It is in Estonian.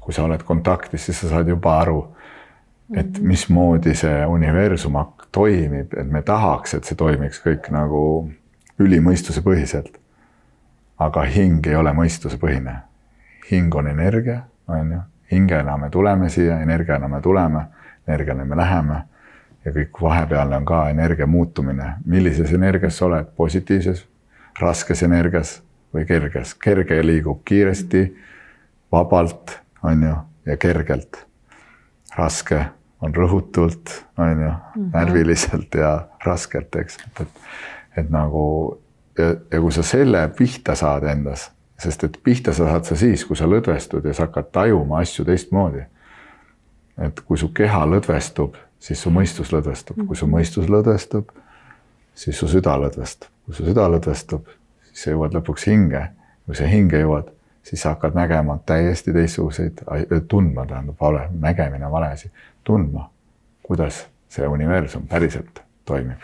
kui sa oled kontaktis, siis sa saad juba aru, et mismoodi see universum toimib, et me tahaks, et see toimiks kõik nagu ülimõistuse põhiselt. Aga hing ei ole mõistuse põhine. Hing on energia, on ju. Hingena me tuleme siia, energiana me tuleme, energiana me läheme ja kõik vahepeal on ka energia muutumine. Millises energias sa oled? Positiivses, raskes energias või kerges? Kerge liigub kiiresti, vabalt, on ju, ja kergelt. Raske on rõhutult, on ju, närviliselt ja raskelt, eks. Et nagu, ja kui sa selle pihta saad endas, sest et pihta sa saad sa siis, kui sa lõdvestud ja sa hakkad tajuma asju teistmoodi. Et kui su keha lõdvestub, siis su mõistus lõdvestub. Kui su mõistus lõdvestub, siis su süda lõdvestub. Kui su süda lõdvestub, siis sa jõuad lõpuks hinge. Kui sa hinge jõuad, siis sa hakkad nägema täiesti teistsuguseid, tundma tähendab vale, nägemine vale asi, tundma, kuidas see universum päriselt toimib.